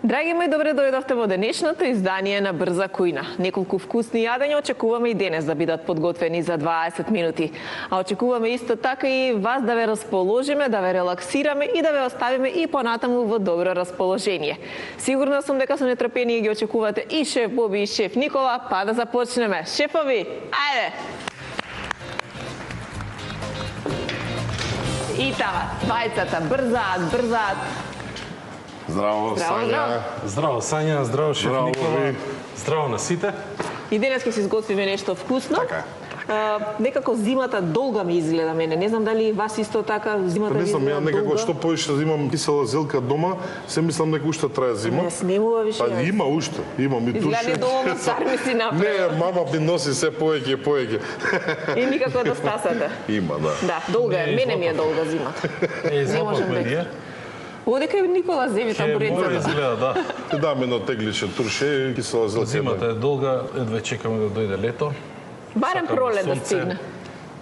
Драги мои, добре дојдовте во денешното издание на Брза кујна. Неколку вкусни јадења очекуваме и денес да бидат подготвени за 20 минути. А очекуваме исто така и вас да ве расположиме, да ве релаксираме и да ве оставиме и понатаму во добро расположение. Сигурна сум дека со нетрпение ги очекувате и шеф Боби и шеф Никола, па да започнеме. Шефови, ајде! И тава, двајцата, брзаат. Здраво, Сања. Здраво, Сања, здраво, шеф Никола. Здраво на сите. И денес ќе си изготвиме нешто вкусно. Така. Некако зимата долга ми изгледа мене. Не знам дали вас исто така зимата ви изгледа долга. Не знам, ја некако што поише имам кисела зелка дома, се мислам дека уште трае зима. Не смемува више. Па има уште, имам и туше. Изгледа доволно стар ми си направил. Не, мама би носи се поеќе. И никако да стасате. Има, да. Да, долга е. Мене ми е долга зимата. Западме ние. Одека и Никола земи тамбуренцата. Мора изгледа, да. Ти даме едно тегличе турше и кисела зелка. Зимата е долга, едва чекаме да дојде лето. Барем пролет да стигне.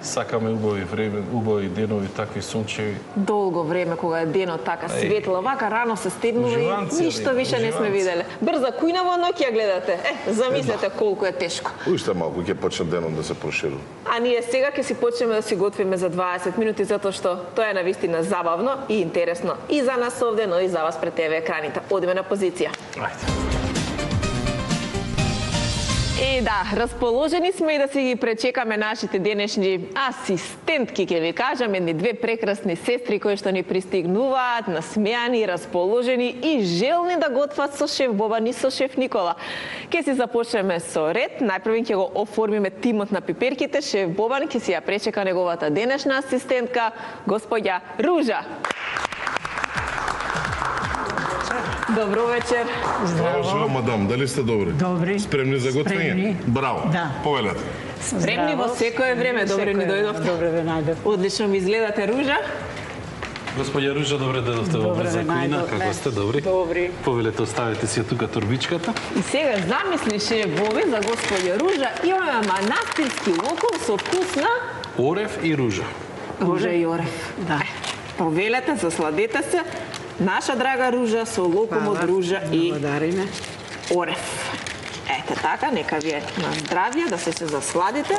Сакаме убави време, убави денови, такви сончеви. Долго време кога е денот така светло, вака рано се стегнува и ништо више не сме виделе. Брза кујна во ноќ ја гледате. Замислете колку е тешко. Уште малку ќе почне денот да се проширува. А ние сега ќе си почнеме да си готвиме за 20 минути затоа што тоа е навистина забавно и интересно и за нас овде, но и за вас пред ТВ екраните. Одиме на позиција. Ајде. Да, расположени сме и да си ги пречекаме нашите денешни асистентки, ќе ви кажам, едни две прекрасни сестри кои што ни пристигнуваат, насмеани, расположени и желни да готват со шеф Боба и со шеф Никола. Ќе си започнеме со ред, најпрво ќе го оформиме тимот на пиперките, шеф Бобан ќе си ја пречека неговата денешна асистентка, господја Ружа. Добро вечер. Здраво, мадам, дали сте добри? Добри. Спремни за готвење? Спремни. Браво. Да. Повелете. Спремни во секое време, добре ни дојдовте. Добре ве најдов. Одлично ми изгледате, Ружа. Господја Ружа, добре дојдовте во Добре Брза ве кујна. најдов, Како не. сте, добри? Добри. Повелете, оставете си ја тука торбичката. И сега замисли шеф Боби за господја Ружа, имаме манастирски локом со вкус на Орев и ружа. Ружа и орев. Да. Повелете, засладете се. Наша драга Ружа со локом од ружа и Благодариме. орев. Ете така, нека ви е на здравје, да се засладите.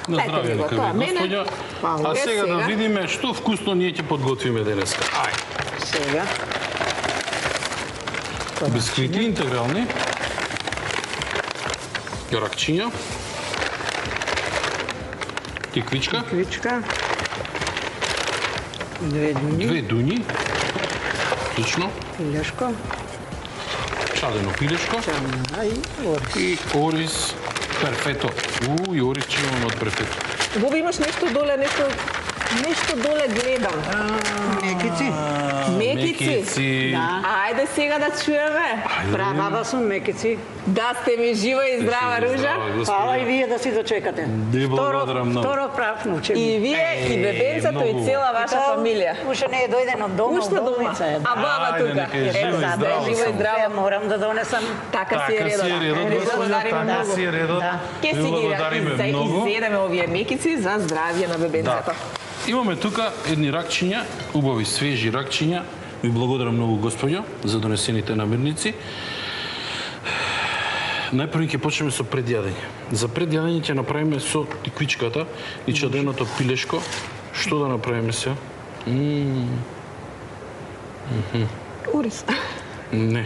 На Ете ми здравје, го нека тоа ви, мене. господја. А Е, сега да видиме што вкусно ние ќе подготвиме денеска. Ајде. Сега. Бисквити интегрални. Ракчиња. Тиквичка. Квичка. Две дуни. Две дуњи. Отлично. Пилешко. Чадено пилешко. Чамна и орис. И ориз перфето. И ориз ќе имаме од перфето. Боби, имаш нешто доле, нешто доле гледам. Мекици. Мекици? Да. Ајде сега да чуеме. Права сум мекици. Да сте ми жива и здрава, Ружа. Фала и вие да си дочекате. Ди благодарам многу. Второ прав научени. И вие, и бебенцето, и многу. цела ваша фамилија. Уште не е дојден од дома, Уште од дома. болница е. А баба Ајде, тука. нека е жива и Е, здрава жива и само. здрава. Морам да донесам. Така си е Така редот. си е редот, господја, така си е редот. Да. Ке Ви си ги благодариме многу. изедеме овие мекици за здравје на бебенцето. Имаме тука едни ракчиња, убави свежи ракчиња. Ви благодарам многу, господјо, за донесените намирници. Најпрво ќе почнеме со предјадење. За предјадење ќе направиме со тиквичката и чаденото пилешко. Што да направиме се? Урис. Не.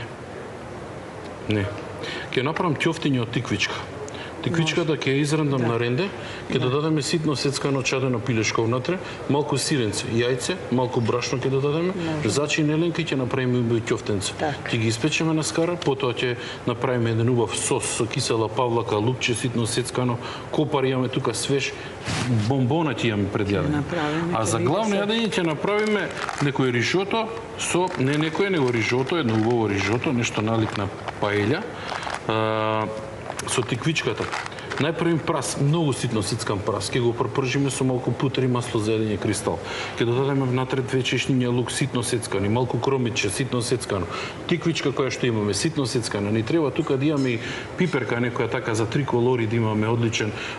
Ќе направам ќофтиња од тиквичка. Тиквичката ќе ја изрендам на ренде, ќе додадеме ситно сецкано чадено пилешко внатре, малку сиренце, јајце, малку брашно ќе додадеме, зачин еленка ќе направиме убави ќофтенце. Ќе ги испечеме на скара, потоа ќе направиме еден убав сос со кисела павлака, лукче ситно сецкано, копар имаме тука свеж, бомбонати имаме предјадење. А за главно јадење ќе направиме некој ришото со не некој, него ришото, едно убаво ришото, нешто налик на паелја. Со тиквичката. Најпрвен прас, многу ситно сецкан прас, ќе го пропржиме со малку путер и масло зелење кристал. Ќе додадеме внатре 2 чешниња лук ситно сецкани, малку кромиче ситно сецкано, тиквичка која што имаме ситно сецкана. Ни треба тука да имаме и пиперка некоја така за 3 колори да имаме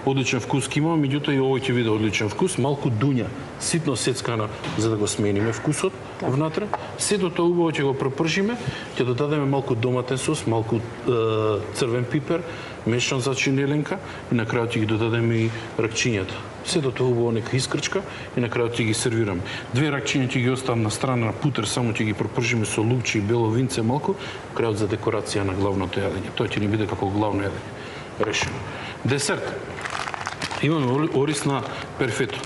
одличен вкус. Ке имаме, меѓутоа и овој ќе биде одличен вкус, малку дуња ситно сецкана за да го смениме вкусот внатре. Сето тоа убаво ќе го пропржиме, ќе додадеме малку доматен сос, малку црвен пипер, мешан за чинеленка и на крајот ќе ги додадеме и ракчињата. Сето тоа убаво нека искрчка и на крајот ќе ги сервираме. 2 ракчиња ќе ги оставам на страна на путер, само ќе ги пропржиме со лукче и бело винце малку, крајот за декорација на главното јадење. Тоа ќе ни биде како главно јадење. Решено. Десерт. Имаме ориз на перфето.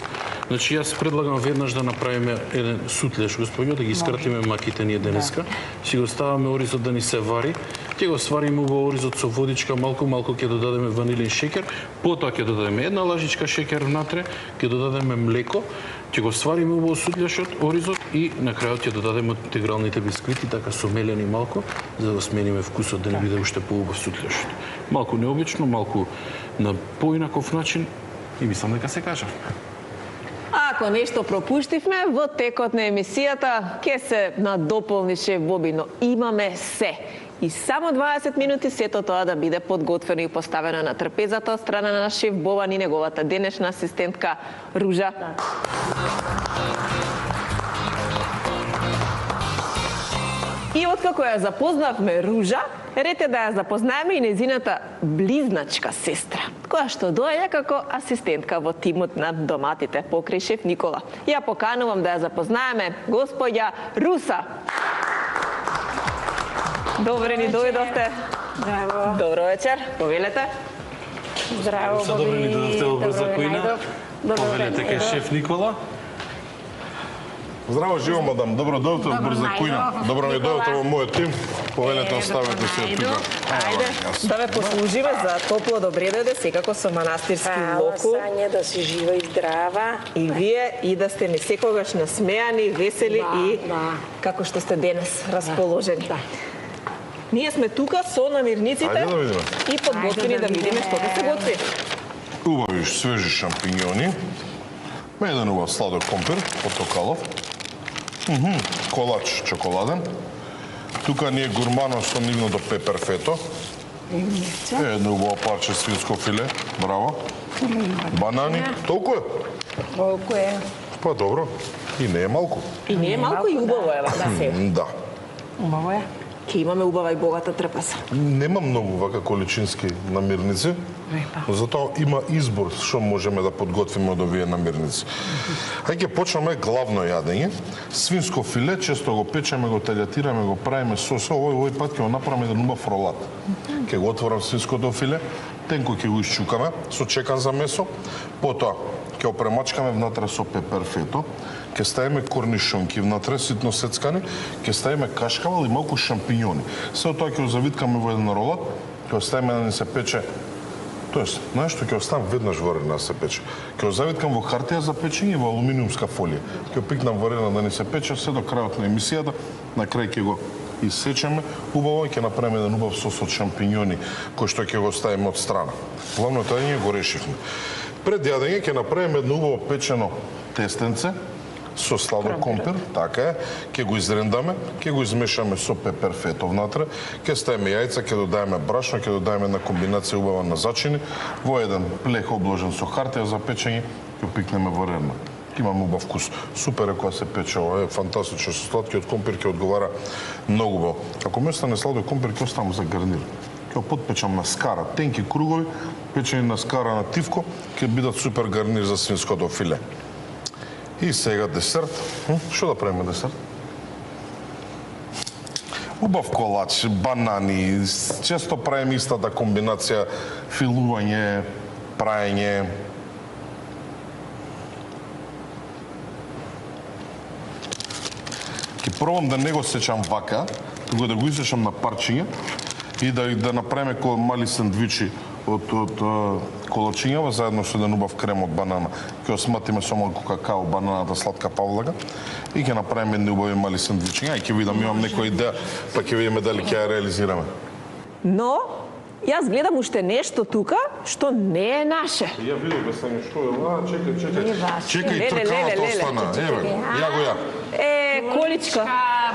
Значи, јас предлагам веднаш да направиме еден сутлеш, господино, да ги скратиме маките ние денеска. Си го ставаме оризот да ни се вари. Ќе го свариме убаво оризот со водичка, малку ќе додадеме ванилин шеќер, потоа ќе додадеме една лажичка шеќер внатре, ќе додадеме млеко, ќе го свариме убаво сутлешот, оризот и на крајот ќе додадеме интегралните бисквити, така со мелени малку, за да смениме вкусот да не биде уште поубав сутлешот. Малку необично, малку на поинаков начин и мислам дека се кажа. Ако нешто пропуштивме, во текот на емисијата ќе се надополни шеф Боби, но имаме се. И само 20 минути сето тоа да биде подготвено и поставено на трпезата од страна на шеф Бобан и неговата денешна асистентка Ружа. И откако ја запознавме Ружа, ред е да ја запознаеме и незината близначка сестра, која што доаѓа како асистентка во тимот на доматите покрај шеф Никола. Ја поканувам да ја запознаеме господја Руса. Добре ни дојдовте. Здраво. Добро вечер. Повелете. Здраво, Руса, добре ни дојдовте во Брзакоина. Повелете кај шеф Никола. Здраво, живо, мадам. Добро дојдовте во Брзакоина. Добро ми дојдовте во мојот тим. Повелете, оставете се тука. Ајде, да ве послужиме за топло добре дојде, секако со манастирски локу. Сање, да си жива и здрава. И вие, и да сте ни секогаш насмеани, весели и како што сте денес расположени. Ние сме тука со намирниците Ајде да видиме. и подготвени да видиме што ќе се готви. Убави свежи шампиньони. Еден убав сладок компир од Токалов. Колач чоколаден. Тука ни е гурмано со нивното пеперфето. Едно убаво парче свинско филе. Браво. Банани. Толку е? Колку е? Па добро. И не е малку. И не е малку и убаво е да се. Да. Убаво е. Ќе имаме убава и богата трпаса. Нема многу вака количински намирници, но затоа има избор што можеме да подготвиме од овие намирници. Ајде почнеме главно јадење. Свинско филе, често го печеме, го талјатираме, го правиме соса. Овој пат ќе го направиме еден убав ролат. Ќе го отворам свинското филе, тенко ќе го исчукаме со чекан за месо, потоа ќе го премачкаме внатре со пеперфето, ќе ставиме корнишонки внатре, ситно сецкани, ќе ставиме кашкавал и малку шампиньони. Сето тоа ќе го завиткаме во еден ролат, ќе го ставиме да ни се пече. Тоест, знаеш што ќе оставам веднаш варена да се пече. Ќе го завиткам во хартија за печење и во алуминиумска фолија. Ќе го пикнам варена да ни се пече се до крајот на емисијата, на крај ќе го исечеме убаво и ќе направиме еден убав сос од шампиньони кој што ќе го ставиме од страна. Главното јадење го решивме. Пред јадење ќе направиме едно убаво печено тестенце со сладок компир, така е, ќе го изрендаме, ќе го измешаме со пеперфето внатре, ќе ставиме јајца, ќе додадеме брашно, ќе додадеме една комбинација убава на зачини, во еден плех обложен со хартија за печење, ќе пикнеме варено. Имаме убав вкус. Супер е кога се пече, ова е фантастично, со сладкиот компир ќе одговара многу убаво. Ако ме остане сладок компир, ќе оставам за гарнир. Ќе подпечам на скара, тенки кругови, печени на скара на тивко, ќе бидат супер гарнир за свинското филе. И сега десерт. Што да правиме десерт? Убав колач, банани, често правиме истата комбинација филување, праење. Ќе пробам да не го сечам вака, туку да го исечам на парчиња и да направиме мали сендвичи од колачињава заедно со еден убав крем од банана. Ќе осматиме со малку какао, бананата сладка павлага и ќе направиме едни убави мали сендвичиња и ќе видам, имам некоја идеја, па ќе видиме дали ќе ја реализираме. Но, Јас гледам уште нешто тука што не е наше. Ја видов Сања што е ова, чекај. Не ваше. Чекај, Леле, тркавата леле, остана. Еве, ја го ја. Количка.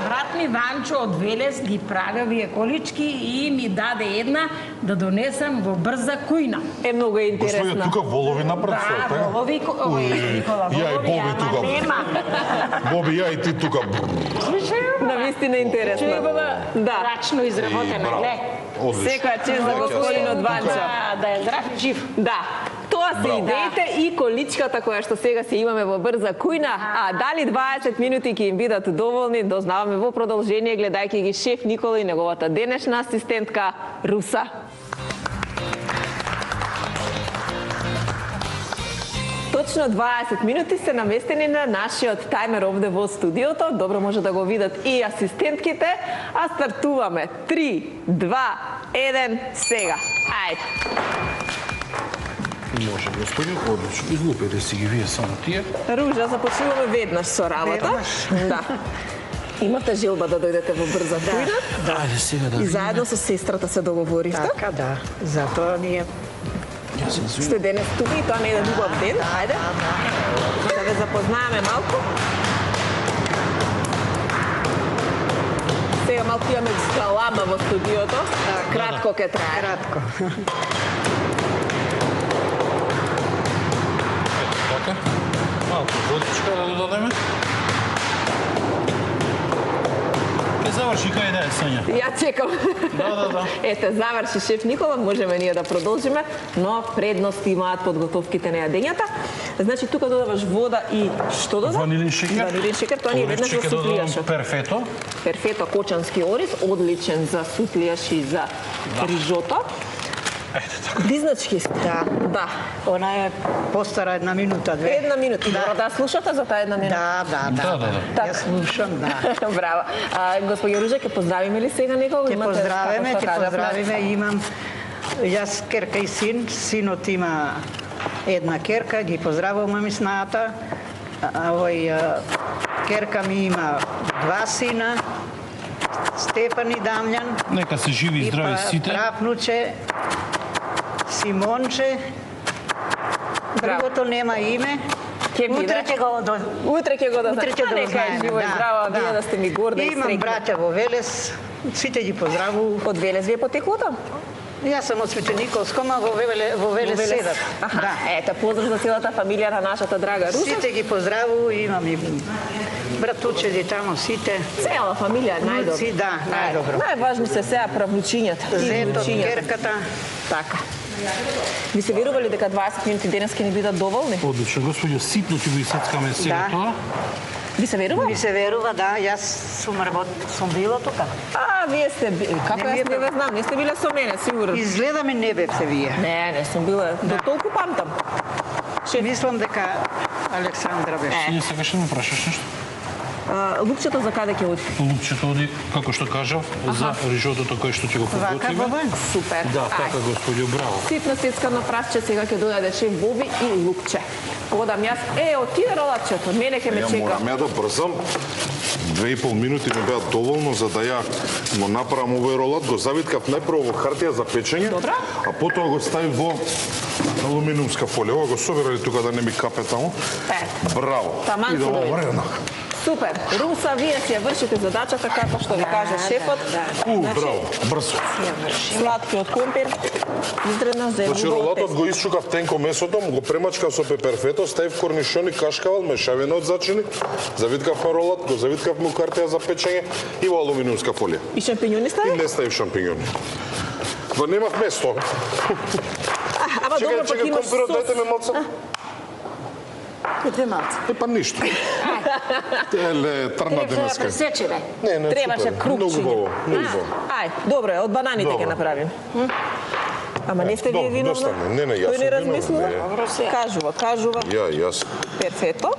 Брат ми Ванчо од Велес ги прави овие колички и ми даде една да донесам во брза кујна. Многу е Господи, интересна. тука волови напред стојат, Да, волови, Никола, ја и волови, Боби ама тука. нема. Боби, ја и ти тука. Навистина интересна. Да. Рачно изработена, Браво. глед. Одлично. Секоја чест за господинот Ванчо. Да е здрав и жив. Да. Тоа се идеите и количката која што сега се имаме во брза кујна, а дали 20 минути ќе им бидат доволни, дознаваме во продолжение гледајќи ги шеф Никола и неговата денешна асистентка Руса. Точно 20 минути се наместени на нашиот тајмер овде во студиото. Добро може да го видат и асистентките, а стартуваме. 3, 2, 1, сега. Ајде. Може, господи, одлично. Излупете си ги вие само тие. Ружа, започнуваме веднаш со работа. Да. Имате желба да дојдете во брза кујна Ајде сега да и заедно со сестрата се договоривте. Така, да. Затоа ние... Сте денес тука и тоа не е еден убав ден. Ајде. Да ве запознаеме малку. Сега малку имаме галама во студиото. Кратко ќе трае. Кратко. Така. Малку водичка да додадеме. Ке заврши кај да е, Сања. Ја чекам. Да. Ете, заврши шеф Никола, можеме ние да продолжиме, но предност имаат подготовките на јадењата. Значи, тука додаваш вода и што дода? Ванилин шекер. Ванилин шекер, тоа ни е веднаш за суплијашот. Перфето. Перфето, кочански ориз, одличен за суплијаш и за рижото. Близначки сте. Да. Она е постара една минута, две. Една минута. Добро да слушате за таа една минута. Да. Ја слушам, да. Браво. Господја Ружа, ќе поздравиме ли сега некого? Ќе Имате, поздравиме, како што ќе кажавме? поздравиме. Имам јас керка и син. Синот има една керка, ги поздравувам и снаата. Керка ми има два сина. Стефан и Дамјан. Нека се живи и здрави сите. Правнуче, Симонче. Другото нема име. Ќе биде. Утре ќе го Утре ќе го да Утре ќе Нека е знаеме, живо и здраво, вие да сте ми горда и Имам среќна. браќа во Велес, сите ги поздравувам. Од Велес вие потекувате? Јас сум од Свечениколско, ма во Велес седат. Аха, Да. ете, поздрав за целата фамилија на нашата драга Руса. Сите ги поздравувам, имам и братучеди таму, сите. Цела фамилија е најдобро. Си, да, најдобро. Најважни се сега правнучињата. Зетот, керката. Така. Ви се верували дека 20 минути денес ќе ни бидат доволни? Одлично, господи, ситно ќе го исецкаме сега Да. тоа. Ви се верува? Ми се верува, да, јас сум била тука. Вие сте како Не, јас вие не ве знам, не сте биле со мене, сигурно. Изгледа ми не бевте вие. Не сум била. До толку памтам. Мислам дека Александра беше. Сиња, сакаш да ме прашаш нешто? Лукчето за каде ќе оди? Лупчето оди, како што кажав, за рижотото кој што ќе го Вака подготвиме. бабај. Супер. Да, така, господи, браво. Ситно сецкано прасче, сега ќе дојде шеф Боби и лукче. Подам јас. Отиде ролачето, мене ќе ме Ја чека. морам ја да брзам. 2,5 минути ми беа доволно за да ја го направам овој ролат, го завиткав најпрво во хартија за печење, Добра. а потоа го ставив во алуминиумска фолија. Ова го собирали тука да не ми капе таму. Браво. Таман И да си дојде. врена. Супер. Руса, вие си ја вршите задачата како што ви каже шефот. Браво, брзо. Сладкиот компир изредна за Значи ролатот го исчукав тенко месото, му го премачкав со пеперфето, ставив корнишони, кашкавал, мешавина од зачини, завиткав на ролат, го завиткав му картија за печење и во алуминиумска фолија. И шампинјони И стави? не ставив шампинјони. Ва немав место. Ама добро, пак Чекај, имаш компирот, сос. дайте ме малце. Две малце. Па ништо. Еле, трна денеска. пресечеме. Не, Требаше супер. крупчиња. Многу убаво, многу убаво. Ај, добро е, од бананите Добро. ќе направим. Ама не сте вие Добро, виновна? достане. Не, јас Тој сум не виновен, размислува? не. Добро се. Кажува. Јас. Перфето.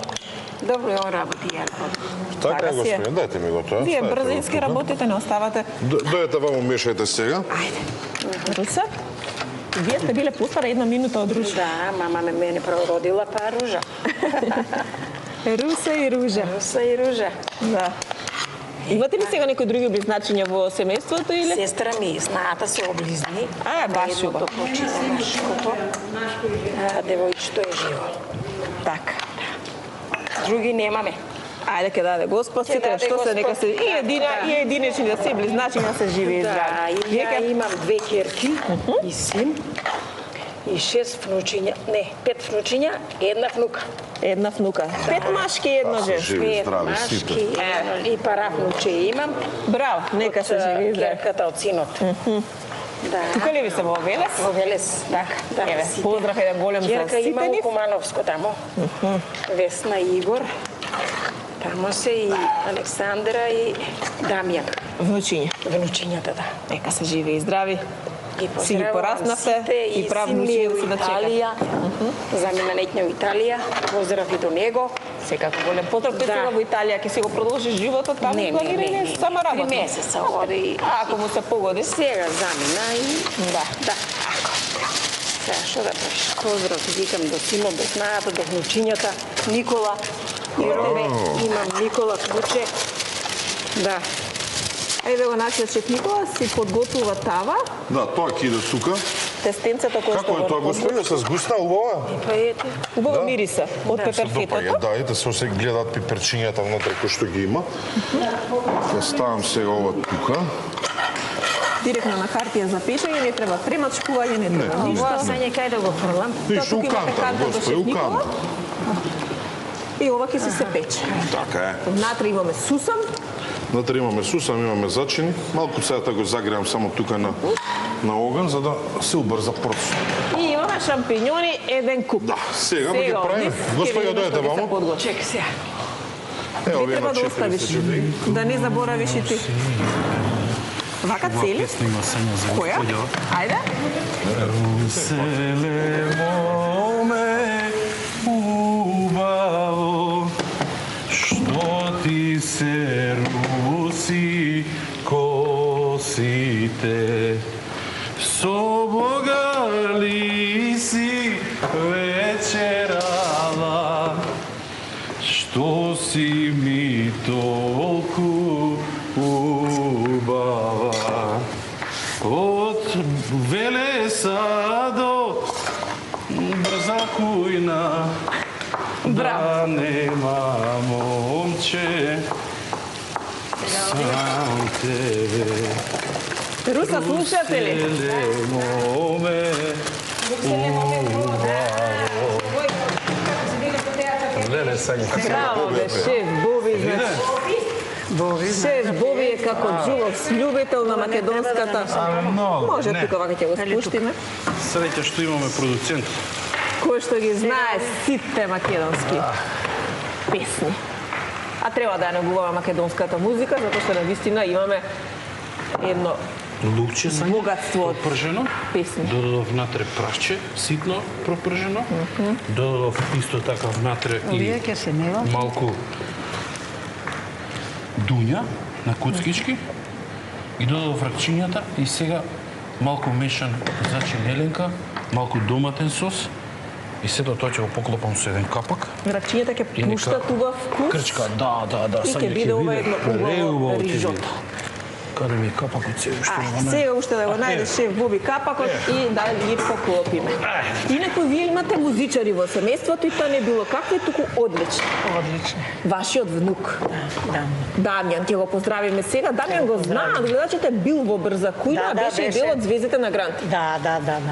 Добро е ова работи, Јанко. Така, Така си е. господине, дайте ми го тоа. Вие Ставете го брзински тука. работите, не оставате. Дојдете ваму, мешајте сега. Ајде. Руса, вие сте биле постара една минута од Руша. Да, мама мене прородила па Ружа. Руса и Ружа. Руса и Ружа. Да. Имате ли сега некои други близначиња во семејството или? Сестра ми, знаата се облизни. Баш убаво. Едното почина машкото, девојчето е живо. Така. Други немаме. Ајде ке даде Господ, Ќе сите даде што се нека се Господ. и единечни да се близначиња се живи и Да, здрави. и ја имам 2 ќерки и син и 6 внучиња, не, 5 внучиња, 1 внука. Една внука. 5 машки и една жена. Живи, 5 здрави машки, сите. и пара внуче имам. Браво, нека се живи и здрави. Ќерката од синот. Да. Тука ли ви се во Велес? Во Велес, така. Да, Еве, сите. поздрав еден голем за Ќерка има сите у нив. Кумановско тамо. Весна и Игор. Тамо се и Александра и Дамјан. Внучиња. Внучињата, да. Нека се живи и здрави. Ги Си ги пораснавте и прав син ми е внучиња у си да чека. Италија. Замина неќна у Италија. Поздрав и до него. Секако голем поздрав, тој Да. сега во Италија ќе си го продолжи животот таму, планира или само 3 работа? месеца оди. Ако му се погоди. Сега замина и Да. да. Сега што да правиш? Поздрав викам до синот, до снајата, до внучињата, Никола и Роме. Имам Никола клуче. Да. Ајде го нашиот шеф Никола си подготвува тава, Да, тоа ќе иде тука. тестенцето кој што Како е го тоа, господине, се сгуста убава? Па ете. убаво Да. мириса од Да, пеперфетото. Да, ете се се гледаат пиперчињата внатре кои што ги има. Ќе ставам сега ова тука. Директно на хартија за пишење, не треба премачкување, не треба Ова ништо. сање кај да го фрлам? Виж, тука у имате канта, канта до господи, шеф у Никола. канта. И ова ќе си се пече. Така е. Внатре имаме сусам, Внатре имаме сусам, имаме зачини. Малку сега го загреам само тука на оган, за да се убрза процесот. и имаме шампиньони еден куп. Да, сега ќе Сега, правиме. овде Господи, ќе видиме дојдете што ќе се вамо. подготви. Чек сега. Ево, Не овие треба на да 4 оставиш, се чуди. да не заборавиш и ти. Вака цели? Песна има Сања за Која? Господја. Ајде. Селемо ме убаво, што ти се руси косите, со Бога ли си вечерала, што си ми толку убава. Од Велеса до Брза Кујна, да нема момче, сам тебе. Руса, слушате ли? Селемо ме Леле, Сања, како Браво, бе, шеф Боби, значи. Шеф Боби е како џулов, љубител на македонската. много. Може Не. тука вака ќе го спуштиме. Среќа што имаме продуцент. Кој што ги знае сите македонски песни. А треба да ја негуваме македонската музика, затоа што навистина имаме едно Лукче Сања, богатство од пропржено. песни. Додадов внатре прашче, ситно пропржено. Додадов исто така внатре и Овие ќе се нева. малку дуња на куцкички и додадов ракчињата и сега малку мешан зачин еленка, малку доматен сос и сето тоа ќе го поклопам со еден капак. Ракчињата ќе И нека- пуштат убав вкус. Крчка, да, И ќе Сања, биде ова едно убаво преубаво ќе рижото. биде. Каде ми е капакот сега што Ај, сега уште да го најде шеф Боби капакот и да ги поклопиме. Инаку вие имате музичари во семејството и тоа не било какво, туку одлично. Одлично. Вашиот внук, Да. Дамјан, ќе го поздравиме сега. Дамјан го знаат, гледачите, бил во Брза Кујна, Да, беше и беше. дел од Звездите на Грант. Да.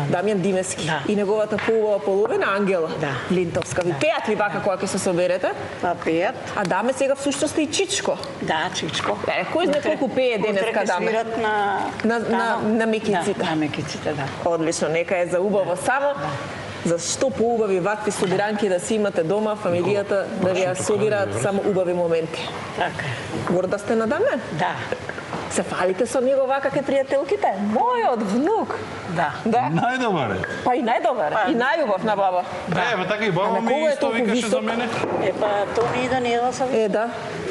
Дамјан Димески Да. и неговата поубава половина Ангела Да. Линтовска. Ви пеат ли вака кога ќе се соберете? Па пеат. А Даме сега всушност е и Чичко. Да, Чичко. Кој знае колку пее денеска Даме? Свират На мекиците. Да, на мекиците, да. Одлично, нека е за убаво само. За што поубави вакви собиранки да си имате дома, фамилијата, да ви ја собираат само убави моменти. Така е. Горда сте на Дамјан? Да. Се фалите со него вака ке пријателките? Мојот внук. Да. Да? Најдобар е. Па и најдобар, и најубав на баба. Ева така и баба Ама ми кога е исто толку викаше за висок? мене. Па Тони и Даниела са Е, да.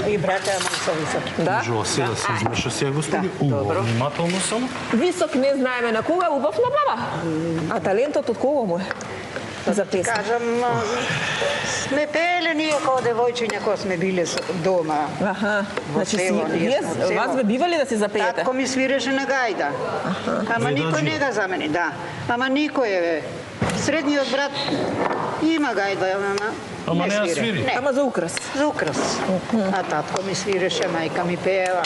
и брата ама са високи. Да. Жо, сега се измеша сега господи. Да, добро. Внимателно само. Висок не знаеме на кога, убав на баба. А талентот од кого му е? За Ти песна. кажам, сме пееле ние како девојчиња кога сме биле дома. Аха. Во Значи, село, ние вие, сме од село. вас ве бивали да се запеете? Татко ми свиреше на гајда. Ама никој не ga замени, да. Ама никој е. Средниот брат има гајда, Ама не ја свири. Не, Ама за украс. за украс. А татко ми свиреше, мајка ми пеела.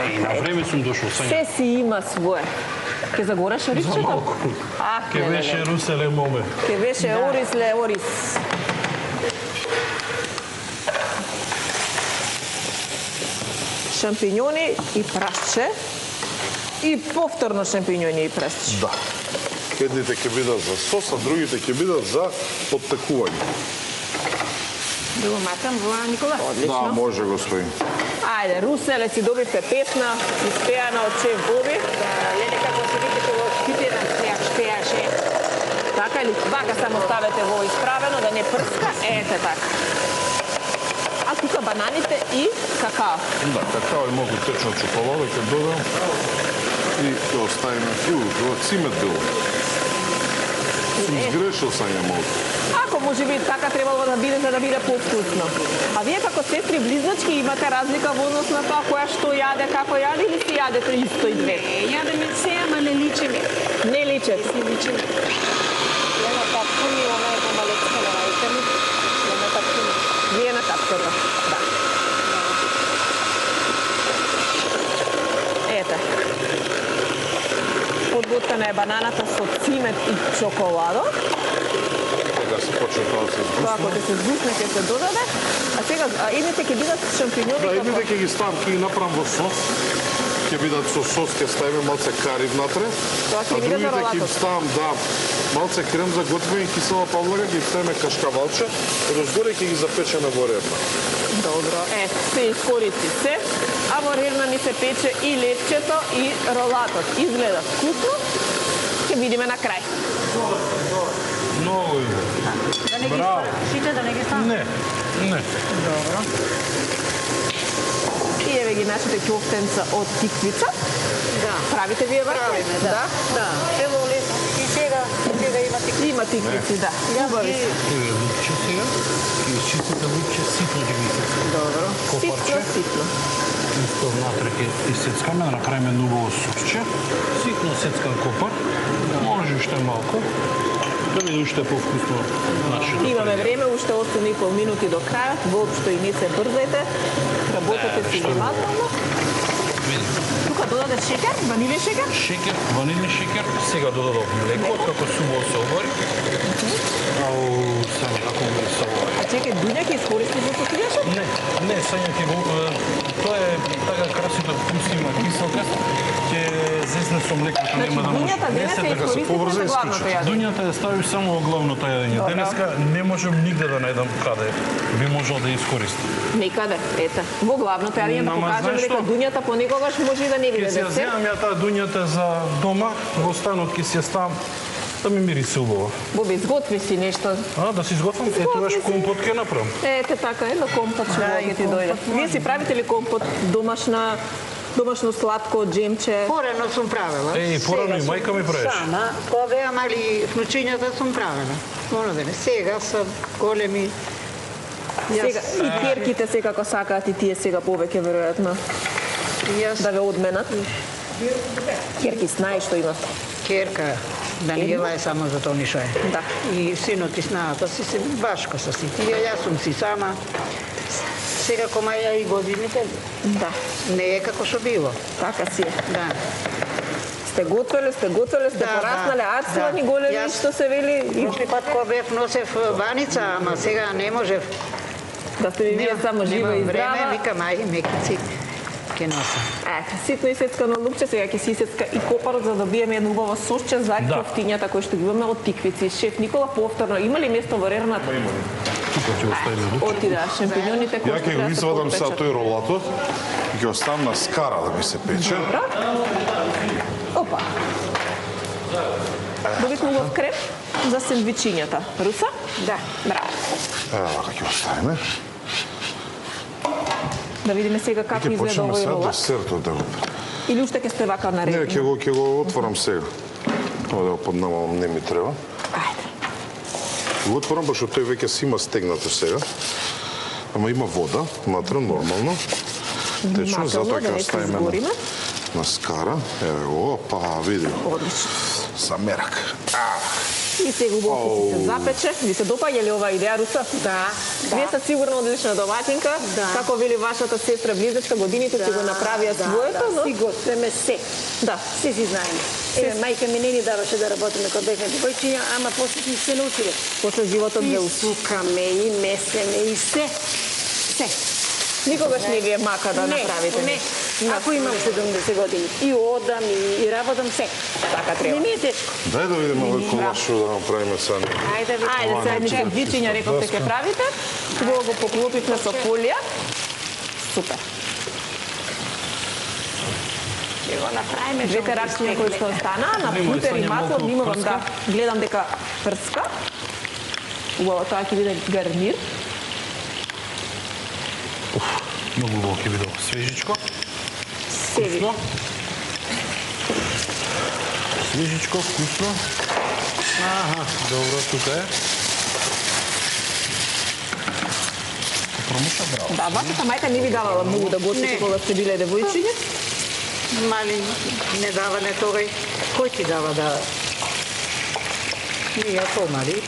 И на време сум дошол Сања. Се си има свое. Ке загореше За ричето? малку. Ах, Ке не, не, беше не. Руселе моме. Ке беше Орис ле Орис. Шампиньони и прасче. И повторно шампиньони и прасче. Да. Едните ќе бидат за сос, а другите ќе бидат за оттекување. Да го макам во Никола. Да, Одлично. може, господин. Ајде, Руселе си добивте песна, испеана од шеф Боби. Да, леле како се викате во Кипјана, пеаше. Така или вака само ставете во исправено да не прска. Ете така. А тука бананите и какао. Да, какао и малку течна чоколада ќе додам и ќе оставиме. Тоа цимет било. Сум сгрешил Сања малку. Ако може би така требало да биде за да биде повкусно. А вие како сестри близначки имате разлика во однос на тоа која што јаде, како јаде или си јадете исто и две? Јадеме се, ама не личиме. Не личат. Не личиме. Лена татко ми, она е помалечка на мајка ми. Лена татко ми. Вие на татката. Да. Ете. Подготвена е бананата со цимет и чоколадо. Кога се почне тоа да се Тоа сгусне. кога се згусне ќе се додаде. А сега едните ќе бидат шампиньони Да, како... едните ќе ги ставам, ќе ги направам во сос. Ќе бидат со сос, ќе ставиме малце кари внатре. Тоа ќе А биде за другите ќе им ролатот. ставам, да, малце крем за готвење, кисела павлага, ќе им ставиме кашкавалче, разгоре ќе ги запечеме во рерна. Добро, се искористи се, а во рерна ни се пече и лепчето и ролатот. Изгледа вкусно, ќе видиме на крај. Многу убаво. Да не ги Браво. сите, да не ги ставам. Не, не. Добро. И еве ги нашите ќофтенца од тиквица. Да. Правите вие вака? Правиме, да. Да. Ево ли, и сега има тиквици. Има тиквици, да. Убави се. Еве лупче сега. И изчистите лупче ситно ќе ги сецкаме. Добро. Ситно, ситно. Исто внатре ќе исецкаме, да направиме убаво сосче. Ситно сецкан копар. Може уште малку. Да биде уште повкусно нашето. Имаме предјаво. време, уште 8,5 минути до крајот. Воопшто и не се брзајте. Работете си внимателно. Види. Тука додаде шекер, ванилин шекер. Шекер, ванилин шекер, сега додадов млеко, како субо се обари. Ау, само како го се обари. А чекај, дуња ќе искористи за сотијашот? Не, сања ќе го... Тоа е така красито вкус има киселка, ќе зесне со млекото, Значи, нема да може. дуњата Не денес се се така искористите побрзо за главното исклучи. јадење. Дуњата ја ставиш само во главното јадење. Добро. Денеска не можам нигде да најдам каде би можел да искористам. Никаде, ете. Во главното јадење да Ама покажеме знаеш дека што? дуњата понекогаш може и да не Ќе биде си ја десерт. земам ја таа дуњата за дома, во станот ќе си ја ставам да ми мирише убаво. Боби, изготви си нешто. А, да си изготвам, ето Изготви ваш си. компот ќе направам. Ете така е, да компот што Да, да, и ти компот дојде. Вие си правите ли компот домашно сладко, джемче? Порано сум правила. Еј, порано и Сега мајка ми сум правеше. Сама, кога беа мали внучињата сум правила. Оно дене. Сега се големи. Сега, и керките секако сакаат и тие сега повеќе веројатно Јас да ве одменат. Керки знаеш што има. керка Даниела е само за тони што е. Да. И синот и снаата си се башко са си. Јас сум си сама. Сега кома ја и годините, Да, не е како што било. така си е. Да. Сте готвеле, сте Да, пораснале, да, ацлани да. големи, Јас- што се вели, и Прошли пат кога бев носев баница, ама сега не можев. да сте вие само жива и време, здрава. викам, ај, мекици, ке носа. Ете, ситно исецкано лупче, сега ќе си исецка и копарот за да добиеме едно убаво сосче за Да. ќофтињата кои што ги имаме од тиквици. Шеф Никола, повторно, има ли место во рерната? Тука ќе оставиме лук. Оти да, шампиньоните кои Ја што ќе треба го да се извадам сега подпечат. тој ролатот и ќе оставам на скара да ми се пече. Опа. Добивме убав крем за сендвичињата. Руса? Да. Браво. Ево, вака ќе оставиме. Да видиме сега И како ќе изгледа почнеме овој сега ролат. десертот да го... Или уште ќе сте вака на Не, ред? ќе го отворам сега. Ова да го поднамалам, не ми треба. Ајде. Го отворам, пошто тој веќе си има стегнато сега. Ама има вода, внатре, нормално. Течно, затоа ќе оставиме на скара. Опа, види. Одлично. За мерак. И сега убаво се запече. Ви се допаѓа ли ова идеја, Руса? Да. Вие сте сигурно одлична домаќинка. Да. Како вели вашата сестра близачка, годините си го направија своето, но... Си готвиме се. Да. Се си знаеме. Еве, мајка ми не ни даваше да работиме кога бевме девојчиња, ама после си се научиле. После животот И ве учи. сукаме, и месеме, и се. Се. Никогаш не ви е мака да направите. Не. Ако имам 70 години. И одам, и работам се. Така треба. Не ми е тешко. Дај да видиме овој колаш што да направиме сега. Ајде, ви. Ајде, сега нeke вичиња рековте ќе правите. Хубаво го поклопивме со фолија. Супер. Ќе го направиме. Двете ракчиња кои што остана, на путер и масло, внимавам да гледам дека прска. Убаво, тоа ќе биде гарнир. Многу убаво ќе биде свежичко. Севи. Вкусно. Свежичко, вкусно. Аха, добро, тука е. Промуша, браво. Да, вашата мајка не ви давала многу да готвите кога сте биле девојчиња? Мали не дава не тогај. Кој ти дава да... Ние помали.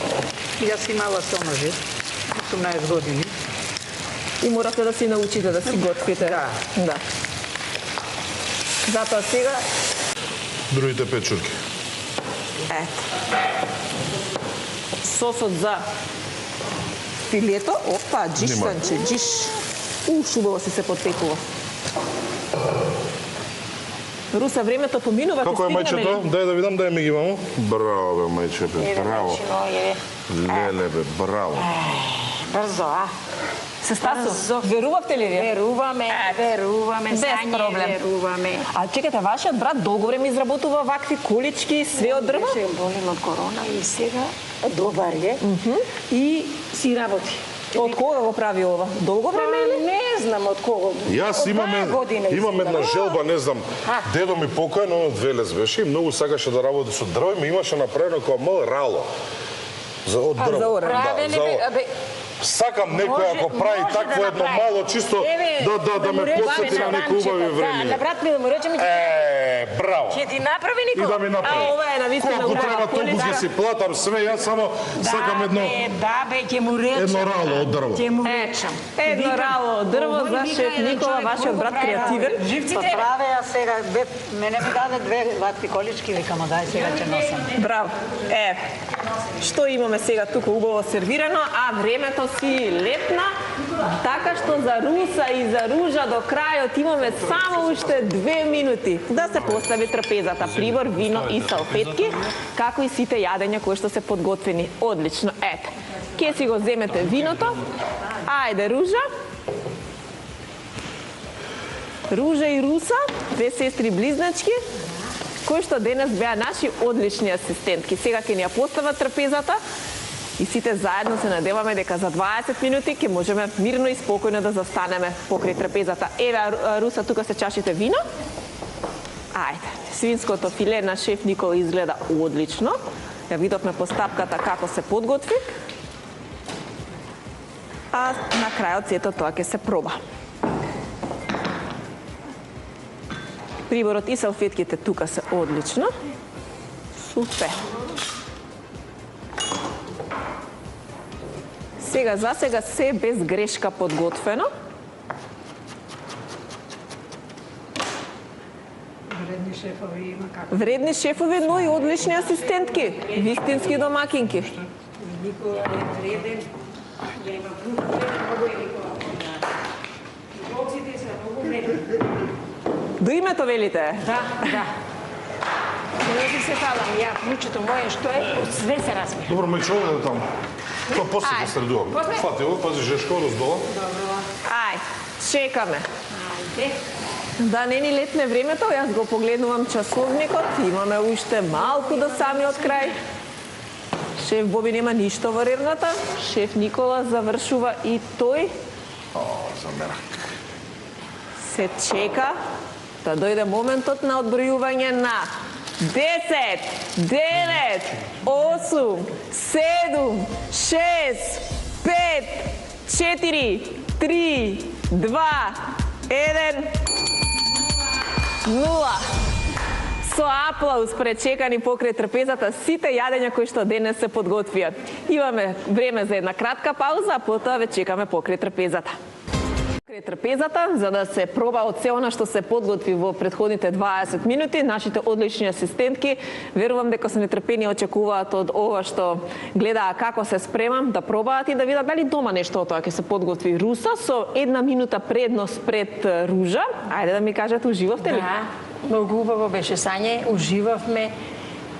Јас имала со мажи. 18 години. И моравте да си научите да си готвите. Да. Затоа сега... Другите печурки. Ето. Сосот за филето. Опа, джиш, Нема. Санче, джиш. Шубаво си се подпекува. Руса, времето поминува, Како е мајчето? Дај да видам, дај ми ги мамо. Браво бе, мајче, бе, браво. Леле бе, браво. Брзо, а? Се Стасо, верувавте ли вие? Веруваме, Без Сање, проблем. веруваме. А чекате, вашиот брат долго време изработува вакви колички, све од дрво? Беше болен од корона и сега добар е. И си работи. Од кога го прави ова? Долго време или? Не знам од кого. Јас имам една желба, не знам. Дедо ми покоен, он од Велес беше и многу сакаше да работи со дрво и ми имаше направено како мал рало. Од дрво. за оран. Да, за оран. Сакам некој ако прави такво едно мало, чисто да ме подсети на некои убави време. На брат ми да му речеме Браво. ќе ти направи И Никола. да ми направи. А ова е навистина Колку убава треба, толку количка. ќе си платам све, јас само сакам едно Да, бе, ќе му речам. едно рало од дрво. Ќе му речам. Едно рало од дрво за шеф Никола, вашиот брат креативен. Па Живците. праве ја сега, мене ми даде две вакви колички, викам, дај сега ќе носам. Браво. Што имаме сега тука убаво сервирано, а времето си летна, така што за Руса и за Ружа до крајот имаме само уште 2 минути да се постави трапезата, прибор, вино и салфетки, како и сите јадења кои што се подготвени. Одлично, ете. Ке си го земете виното. Ајде, Ружа. Ружа и Руса, две сестри близначки, кои што денес беа наши одлични асистентки. Сега ќе ни ја постават трапезата и сите заедно се надеваме дека за 20 минути ќе можеме мирно и спокојно да застанеме покрај трапезата. Еве, Руса, тука се чашите вино. Ајде, свинското филе на шеф Никола изгледа одлично. Ја видовме постапката како се подготви. А на крајот сето тоа ќе се проба. Приборот и салфетките тука се одлично. Супер. За сега се без грешка подготвено. Вредни шефови има како. Вредни шефови, но и одлични асистентки. Вистински домакинки. Никола е вреден. Ја има многу е Никола. Боксите се многу вредни. До името велите? Да. Не се фалам, ја клучето моје што е, све се разме. Добро, мајче, оде таму. Тоа после ќе средувам. После? Фати го, пази жешко, раздола. Ај, чекаме. Ајде. Да не ни летне времето, јас го погледнувам часовникот, имаме уште малку до самиот крај. Шеф Боби нема ништо во ревната, шеф Никола завршува и тој. За мерак. Се чека да дојде моментот на одбројување на 10, 9, 8, 7, 6, 5, 4, 3, 2, 1, 0. Со аплауз пречекани покрај трпезата сите јадења кои што денес се подготвија. Имаме време за една кратка пауза, а потоа ве чекаме покрај трпезата. Покрај трпезата, за да се проба од се она што се подготви во претходните 20 минути, нашите одлични асистентки, верувам дека со нетрпение очекуваат од ова што гледаа како се спремам, да пробаат и да видат дали дома нешто од тоа ќе се подготви. Руса со 1 минута предност пред Ружа. Ајде да ми кажете, уживавте ли? Да, многу убаво беше, Сање, уживавме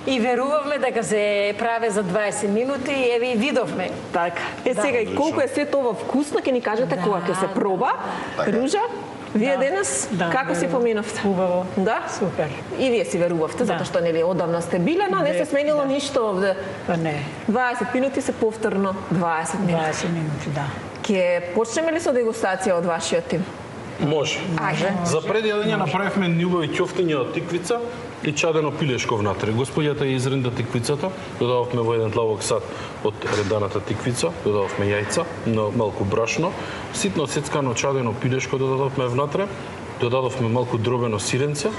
и верувавме дека се праве за 20 минути и еве и видовме. Така. Сега и колку е се тоа вкусно, ќе ни кажете кога ќе се проба. Ружа, вие денес како си поминавте? Убаво. Да? Супер. И вие си верувавте, затоа што нели одамна сте биле, но не се сменило ништо овде. Па не. 20 минути се повторно 20 минути. 20 минути, да. Ќе почнеме ли со дегустација од вашиот тим? Може. За предјадење направивме њубави ќофтиња од тиквица и чадено пилешко внатре. Господјата ја изренда тиквицата, додававме во еден длабок сат од ренданата тиквица, додававме јајца, малку брашно, ситно сецкано чадено пилешко додававме внатре, додававме малку дробено сиренце,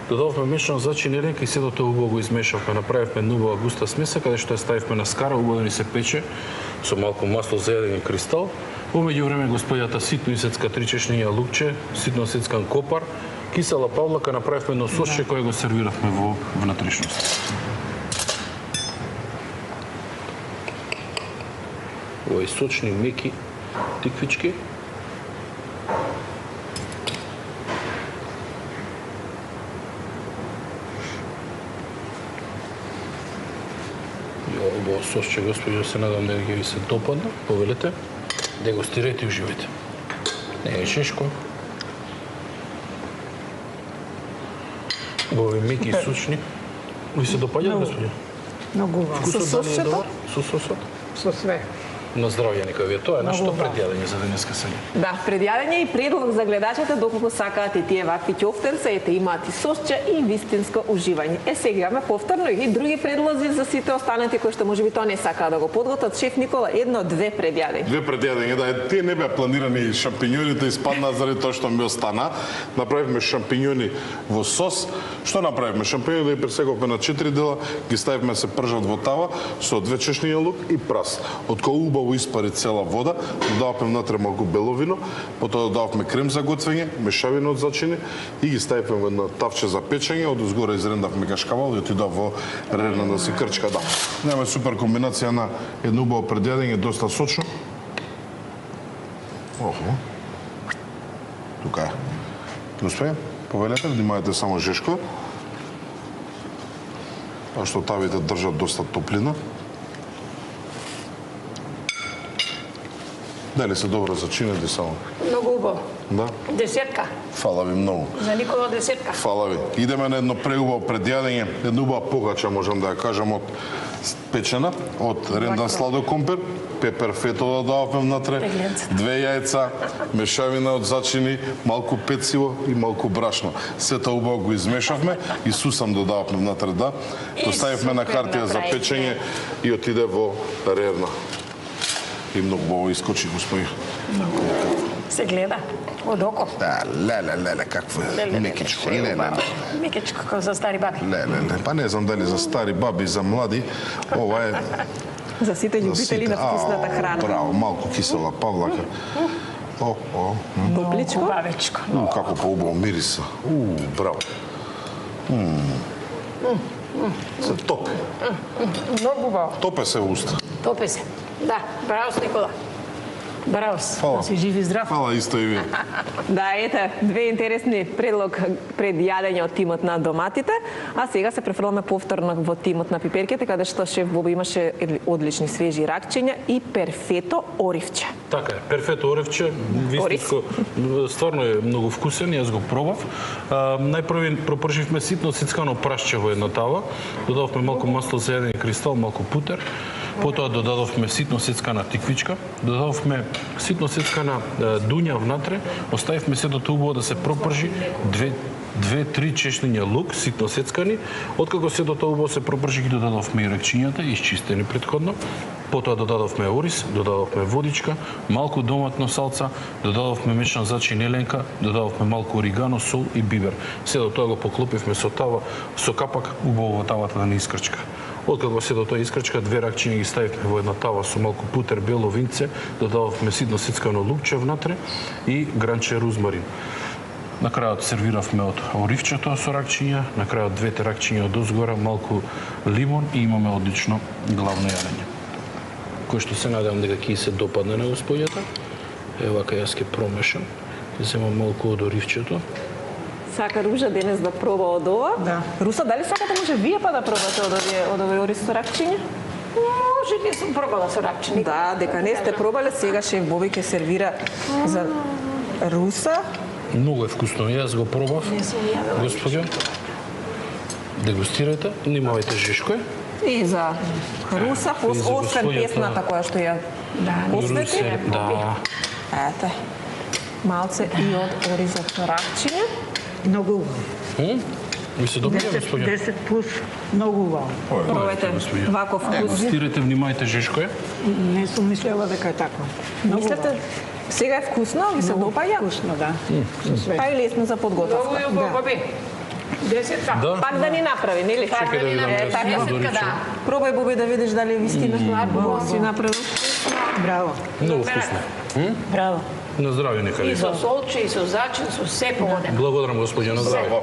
додававме мешано зачин еленка и сето тоа убаво го измешавме. Направивме убава густа смеса, каде што ја ставивме на скара, убаво да ни се пече со малку масло за јадење кристал. Во меѓувреме господјата ситно исецка 3 чешниња лукче, ситно сецкан копар, кисела павлака, направивме едно сосче кое го сервиравме во внатрешност. Овој сочни, меки тиквички. Ово сосче, господјо, се надам дека ќе ви се допадне. Повелете, дегустирајте и уживајте. Не е шешко. Ови меки и сочни. Ви се допаѓаат, господјо? Многу убаво. Со сосчето? Со сосот? Со све. На здравје нека ви е. Тоа е нашето предјадење за денеска сега. Да, предјадење и предлог за гледачите доколку сакаат и тие вакви ќофтенца, ете имаат и сосче и вистинско уживање. Сега имаме повторно и други предлози за сите останати кои што можеби тоа не сакаат да го подготват. Шеф Никола, 1-2 предјадења. 2 предјадења, да, тие не беа планирани шампиньоните, испадна заради тоа што ми остана. Направивме шампиньони во сос. Што направивме? Шампиньони ги пресековме на 4 дела, ги ставивме се пржат во тава со 2 чешниња лук и прас. Од кој убаво испари цела вода, додававме внатре малку беловино, потоа додававме крем за готвење, мешавина од зачини и ги ставивме во едно тавче за печење, од узгоре изрендавме кашкавал и отидов во рерна да се крчка. Да. Немаме супер комбинација на едно убаво предјадење, доста сочно. Охо. Тука е. Господи, повелете, внимавајте само жешко. А што тавите држат доста топлина. Дали се добро зачинети само? Многу убаво. Да? Десетка. Фала ви многу. За Никола десетка. Фала ви. Идеме на едно преубаво предјадење, една убава погача, можам да ја кажам, од печена, од рендан сладокомпер, пепер фето да дававме внатре, 2 јајца, мешавина од зачини, малку пециво и малку брашно. Сето убаво го измешавме и сусам додававме внатре, да. Поставивме на хартија за печење и отиде во рерна. И многу убаво искочи, господи. Се гледа од око. Да, леле, какво е? Мекичко, леле. Мекичко, како за стари баби. Леле, па не знам дали за стари баби, за млади, ова е... За сите љубители на вкусната храна. Браво, малку кисела павлака. Топличко. Убавечко. Како поубаво мириса. Браво. Се топи. Многу убаво. Топе се уста. Топе се. Да, браво, Никола. Браво. Фала. Си жив и здрав. Фала исто и вие. Да, ете, 2 интересни предлог предјадења од тимот на доматите, а сега се префрламе повторно во тимот на пиперките, каде што шеф Бобо имаше одлични свежи ракчиња и перфето оривче. Така е, перфето оривче, вистинско, стварно е многу вкусен, јас го пробав. Најпрви пропршивме ситно сецкано прашче во една тава, додававме малку масло за јадење кристал, малку путер, потоа додадовме ситно сецкана тиквичка, додадовме ситно сецкана дуња внатре, оставивме сето тоа убаво да се пропржи 2-3 чешниња лук, ситно сецкани. Откако сето тоа убаво се пропржи, ги додадовме и ракчињата, изчистени претходно. Потоа додадовме ориз, додадовме водичка, малку доматно салца, додадовме мешан зачин еленка, додадовме малку оригано, сол и бибер. Сето тоа го поклопивме со тава, со капак, убаво во тавата да не искрчка. Откако сето тоа искрчка, 2 ракчиња ги ставивме во една тава со малку путер, бело винце, додадовме ситно сецкано лукче внатре и гранче рузмарин. На крајот сервиравме од оривчето со ракчиња, на крајот 2 ракчиња од озгора, малку лимон и имаме одлично главно јадење. Кој што се надевам дека ќе се допадне на господјата. Ева вака јас ќе промешам. Ќе земам малку од оривчето. Сака Ружа денес да проба од ова? Да. Руса, дали сакате може вие па да пробате од овој ориз со ракчиња? Може, не сум пробала со ракчиња. Да, дека не сте пробале, сега шеф Боби ќе сервира за Руса. Многу е вкусно. Јас го пробав. Господјо, дегустирајте, немавајте жешко. И за Руса, И за освен господјата. песната која што ја посвети. Русе, да. Ете, малце и од оризот со ракчиња. Многу убаво. Ви се допаѓа, господјо? 10 плюс, многу убаво. Пробајте господјо. ваков вкус. Дегустирате, внимајте жешко е. Не сум мислела дека е така. Мислите, сега е вкусно, ви се допаѓа? Вкусно, да. Со све. Па и лесно за подготовка. Многу јубаво, Боби. 10-ка. Да. Пак да ни направи, нели? Чекај да видам Е, јас така. да доричам. Пробај, Боби, да видиш дали е вистина. Си направил. Браво. Многу вкусно. Браво. На здравје нека И ви. со солче, и со зачин, со се погодено. Благодарам, господјо, на здравје.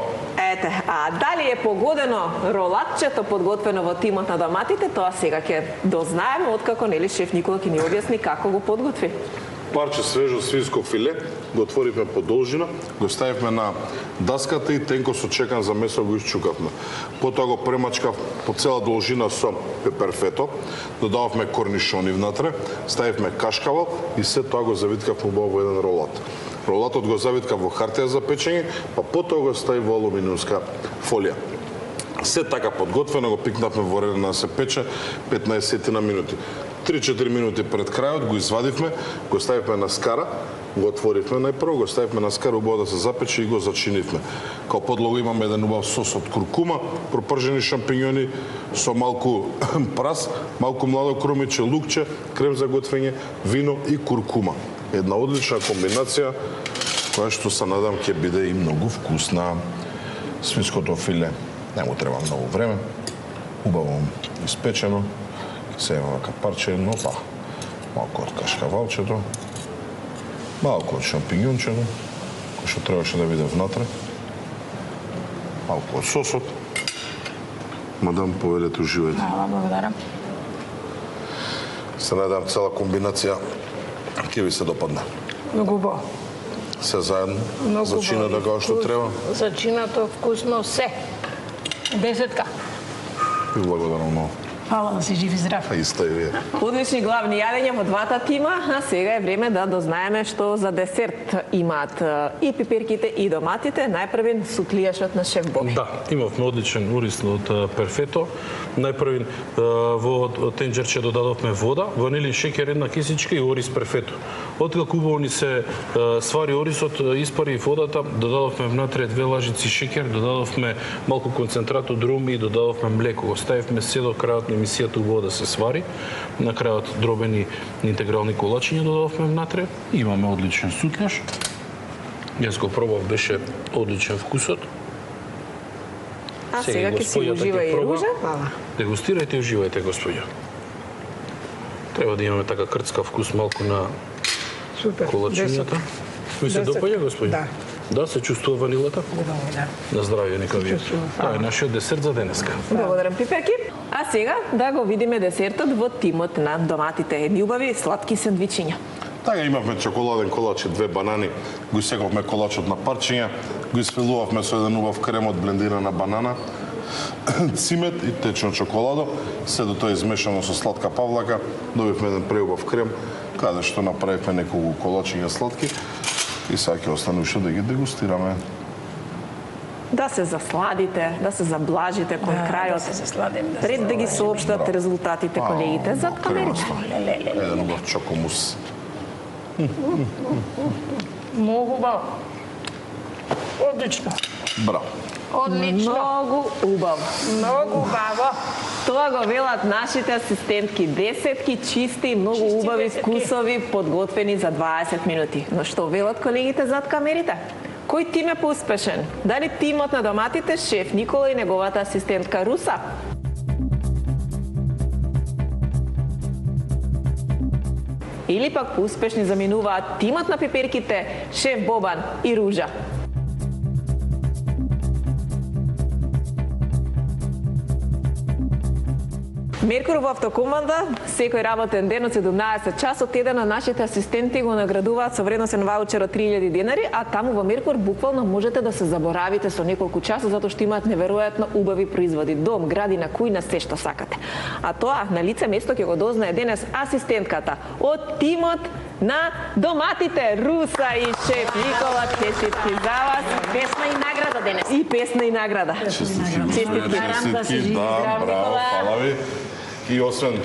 Ете, а дали е погодено ролатчето подготвено во тимот на доматите, тоа сега ќе дознаеме откако нели шеф Никола ќе ни објасни како го подготви. Парче свежо свинско филе, го отворивме по должина, го ставивме на даската и тенко со чекан за месо го исчукавме. Потоа го премачкав по цела должина со пеперфето, додававме корнишони внатре, ставивме кашкавал и се тоа го завиткавме убаво во еден ролат. Ролатот го завиткав во хартија за печење, па потоа го ставив во алуминиумска фолија. Се така подготвено го пикнавме во ред да се пече 15 на минути. 3-4 минути пред крајот го извадивме, го ставивме на скара, го отворивме најпрво, го ставивме на скара убаво да се запече и го зачинивме. Као подлога имаме еден убав сос од куркума, пропржени шампињони со малку прас, малку младо крумиче, лукче, крем за готвење, вино и куркума. Една одлична комбинација која што се надам ќе биде и многу вкусна. Свинското филе не му треба многу време, убаво испечено. Се има вака парче едно, па малку од кашкавалчето, малку од шампињончето, кој што требаше да биде внатре, малку од сосот. Мадам, повелете, уживајте. Ала, благодарам. Се надевам цела комбинација ќе ви се допадне. Многу убаво. Се заедно, Многу зачина да како што треба. Зачинато вкусно се. 10-ка. Ви благодарам многу. Фала да си жив и здрав. А исто и вие. Одлични главни јадења во двата тима, а сега е време да дознаеме што за десерт имаат и пиперките и доматите. Најпрвен сутлијашот на шеф Боби. Да, имавме одличен урис од перфето. Најпрвин во тенџерче додадовме вода, ванилин шеќер, една кисичка и ориз перфето. Откако убаво ни се свари орисот, испари водата, додадовме внатре 2 лажици шеќер, додадовме малку концентрат од рум и додадовме млеко. Го ставивме се до крајот на емисијата убаво да се свари. На крајот дробени интегрални колачиња додадовме внатре. Имаме одличен сутлјаш. Јас го пробав, беше одличен вкусот. А сега ќе си ужива и Ружа. Дегустирајте и уживајте, господјо. Треба да имаме така крцкав вкус малку на Супер. колачињата. Ви се 10. допаѓа, господјо? Да. Да, се чувствува ванилата? Убаво, да. На здравје, нека вие. Тоа е нашиот десерт за денеска. Благодарам, пиперки. А сега да го видиме десертот во тимот на доматите. Едни убави сладки сендвичиња. Така имавме чоколаден колач и 2 банани, го исековме колачот на парчиња, го испилувавме со еден убав крем од блендирана банана, цимет и течно чоколадо, се до тоа измешано со сладка павлака, добивме еден преубав крем, каде што направивме неколку колачиња сладки и сега ќе остануше да ги дегустираме. Да се засладите, да се заблажите кон крајот. Да се засладим. Пред да ги соопштат резултатите колегите зад камерите. Еден убав чокомус. Многу убаво. Одлично. Браво. Одлично. Многу убаво. Многу убаво. Тоа го велат нашите асистентки. Десетки чисти, многу Чисти убави, десетки. вкусови, подготвени за 20 минути. Но што велат колегите зад камерите? Кој тим е поуспешен? Дали тимот на доматите, шеф Никола и неговата асистентка Руса? Или пак поуспешни заминуваат тимот на пиперките, шеф Бобан и Ружа? Меркур во автокоманда, секој работен ден од 17 часот, еден на нашите асистенти го наградуваат со вредносен ваучер од 3000 денари, а таму во Меркур буквално можете да се заборавите со неколку часа затоа што имаат неверојатно убави производи, дом, градина, кујна, се што сакате. А тоа на лице место ќе го дознае денес асистентката од тимот на доматите, Руса и шеф Никола. Честитки за вас. Песна и награда денес. И песна и награда. Честитки, да, браво, фала ви. И освен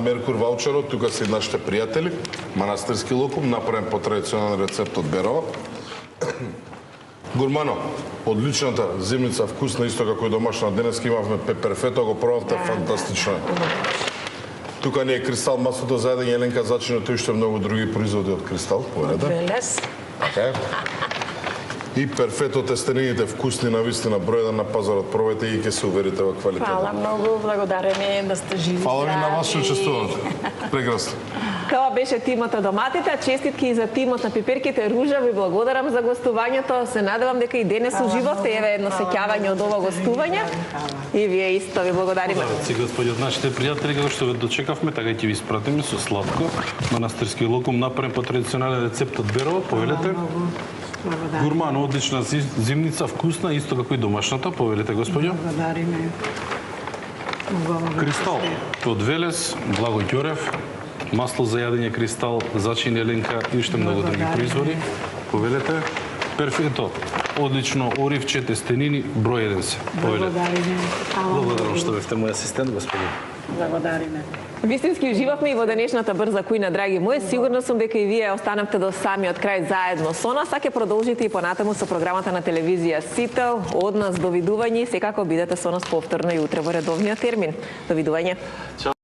Меркур ваучерот, тука се нашите пријатели, манастирски локум, направен по традиционален рецепт од Берова. Гурмано, одличната зимница, вкусна, исто како и домашна. Денеска имавме перфето, го пробавте, фантастично е. Тука не е кристал маслото за едење, Еленка зачина тој што многу други производи од кристал. Велес. Така е. И перфето тестенините вкусни на вистина, број еден на пазарот, пробајте и ќе се уверите во квалитет. Фала многу, благодареме да сте живи. Фала ви на вас што учествувате. Прекрасно. Тоа беше тимот на доматите, а честитки и за тимот на пиперките. Ружа, ви благодарам за гостувањето. Се надевам дека и денес уживавте. Еве едно сеќавање од ова гостување. И вие исто ви благодариме. Си господи, од нашите пријатели, како што ве дочекавме, така и ќе ви испратиме со сладко. Манастирски локум направен по традиционален рецепт од Берова, повелете. Гурман, одлична зимница, вкусна, исто како и домашната, повелете господјо. Благодариме. Кристал од Велес, Благо Ѓорев, масло за јадење Кристал, зачин Еленка и уште многу други производи. Повелете. Перфето, одлично, оривче, тестенини, број 1 се. Повелете. Благодарам што бевте мој асистент, господи. Благодариме. Вистински уживавме и во денешната брза кујна, драги мои. Сигурна сум дека и вие останавте до самиот крај заедно со нас, а ќе продолжите и понатаму со програмата на телевизија Сител. Од нас довидување и секако бидете со нас повторно и утре во редовниот термин. Довидување.